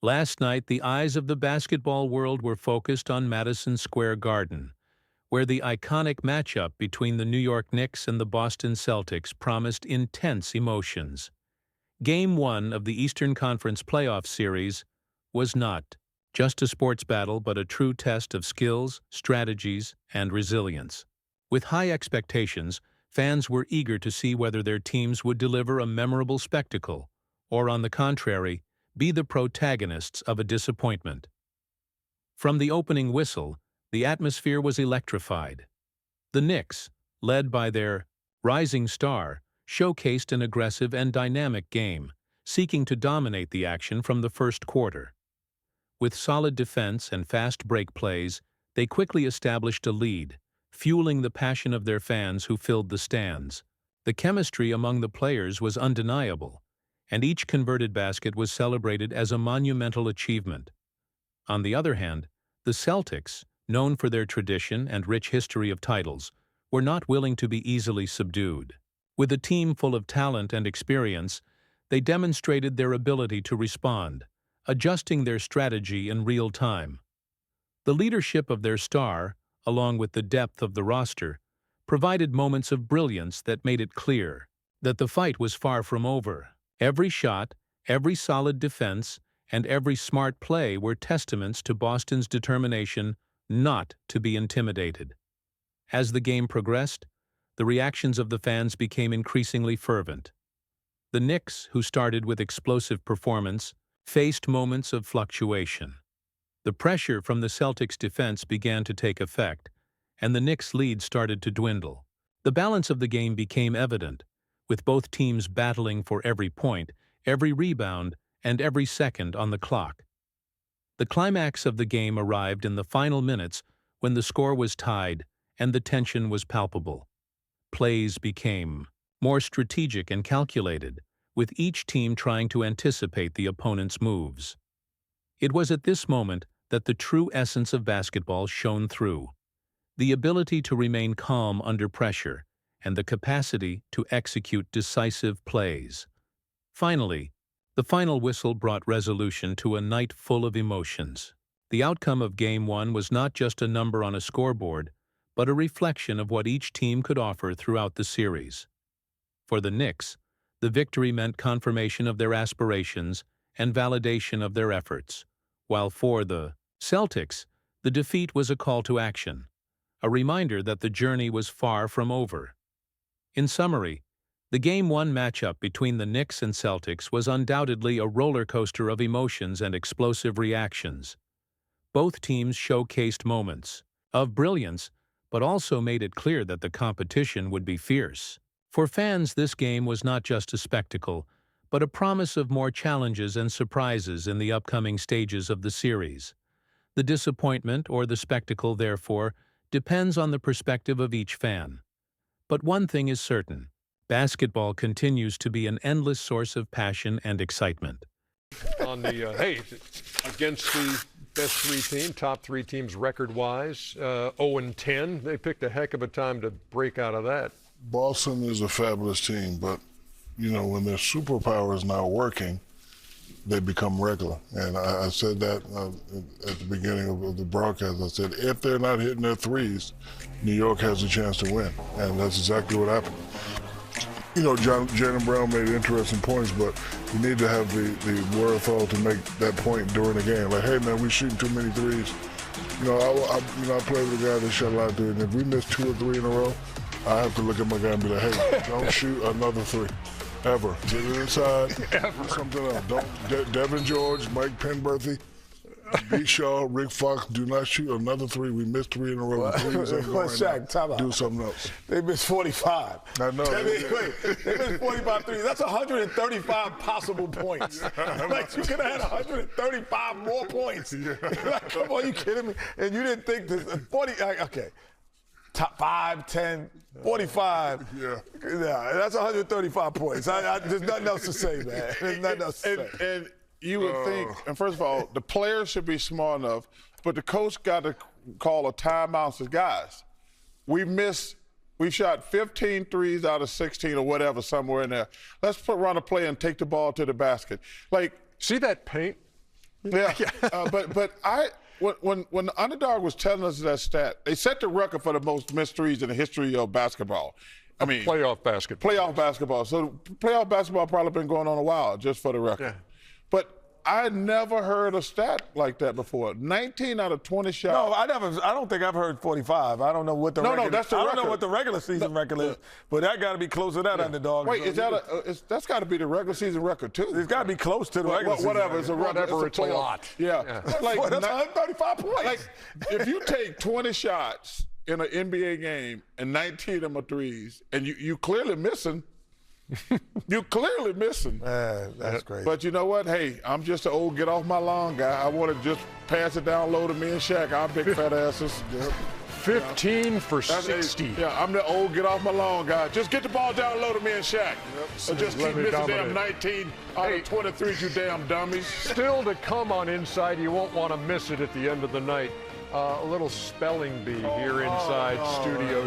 Last night, the eyes of the basketball world were focused on Madison Square Garden, where the iconic matchup between the New York Knicks and the Boston Celtics promised intense emotions. Game 1 of the Eastern Conference playoff series was not just a sports battle but a true test of skills, strategies, and resilience. With high expectations, fans were eager to see whether their teams would deliver a memorable spectacle, or on the contrary, be the protagonists of a disappointment. From the opening whistle, the atmosphere was electrified. The Knicks, led by their rising star, showcased an aggressive and dynamic game, seeking to dominate the action from the first quarter. With solid defense and fast break plays, they quickly established a lead, fueling the passion of their fans who filled the stands. The chemistry among the players was undeniable, and each converted basket was celebrated as a monumental achievement. On the other hand, the Celtics, known for their tradition and rich history of titles, were not willing to be easily subdued. With a team full of talent and experience, they demonstrated their ability to respond, adjusting their strategy in real time. The leadership of their star, along with the depth of the roster, provided moments of brilliance that made it clear that the fight was far from over. Every shot, every solid defense, and every smart play were testaments to Boston's determination not to be intimidated. As the game progressed, the reactions of the fans became increasingly fervent. The Knicks, who started with explosive performance, faced moments of fluctuation. The pressure from the Celtics' defense began to take effect, and the Knicks' lead started to dwindle. The balance of the game became evident, with both teams battling for every point, every rebound, and every second on the clock. The climax of the game arrived in the final minutes when the score was tied and the tension was palpable. Plays became more strategic and calculated, with each team trying to anticipate the opponent's moves. It was at this moment that the true essence of basketball shone through: the ability to remain calm under pressure and the capacity to execute decisive plays. Finally, the final whistle brought resolution to a night full of emotions. The outcome of Game 1 was not just a number on a scoreboard, but a reflection of what each team could offer throughout the series. For the Knicks, the victory meant confirmation of their aspirations and validation of their efforts, while for the Celtics, the defeat was a call to action, a reminder that the journey was far from over. In summary, the Game 1 matchup between the Knicks and Celtics was undoubtedly a roller coaster of emotions and explosive reactions. Both teams showcased moments of brilliance, but also made it clear that the competition would be fierce. For fans, this game was not just a spectacle, but a promise of more challenges and surprises in the upcoming stages of the series. The disappointment or the spectacle, therefore, depends on the perspective of each fan. But one thing is certain: basketball continues to be an endless source of passion and excitement. On the against the best top three teams record-wise, 0-10. They picked a heck of a time to break out of that. Boston is a fabulous team, but when their superpower is not working, they become regular. And I said that at the beginning of the broadcast. I said, if they're not hitting their threes, New York has a chance to win. And that's exactly what happened. Jaylen Brown made interesting points, but you need to have the wherewithal to make that point during the game. Like, hey, man, we're shooting too many threes. I play with a guy that shot a lot of threes, and if we miss 2 or 3 in a row, I have to look at my guy and be like, hey, don't shoot another 3. Ever. Get it inside. Ever. Do something else. Don't. Devin George, Mike Penberthy, B. Shaw, Rick Fox, do not shoot another 3. We missed 3 in a row. Please ain't going Shaq, do something else. They missed 45. I know. They missed 45 threes. That's 135 possible points. Like, you could have had 135 more points. Yeah. Like, come on, you kidding me? And you didn't think this 40. Okay. Top 5, 10, 45. Yeah, that's 135 points. There's nothing else to say, man. There's nothing else to say. And you would think, and first of all, the players should be smart enough, but the coach got to call a timeout. Says, guys, we shot 15 threes out of 16 or whatever, somewhere in there. Let's run a play and take the ball to the basket. Like, see that paint? Yeah, when the underdog was telling us that stat, they set the record for the most missed threes in the history of basketball. I mean, Playoff basketball. Playoff basketball. So playoff basketball probably been going on a while, just for the record. Yeah. But I never heard a stat like that before. 19 out of 20 shots. No, I don't think I've heard 45. I don't know what the record. No, that's the I record. don't know what the regular season record is, but that got to be close to that underdog. Wait, is that that's got to be the regular season record too? It's got to be close to the regular season. Whatever, it's a Whatever, it's a playoff. lot. Yeah, Like, that's 135 points. like if you take 20 shots in an NBA game and 19 of them are threes, and you clearly missing. You clearly missing. Man, that's crazy. But you know what? Hey, I'm just an old get off my lawn guy. I want to just pass it down low to me and Shaq, our big fat asses. 15 for 60. Yeah, I'm the old get off my lawn guy. Just get the ball down low to me and Shaq. So just Let keep me missing dominate. damn 19 out of 23, you damn dummies. Still to come on Inside. You won't want to miss it at the end of the night. A little spelling bee here inside Studio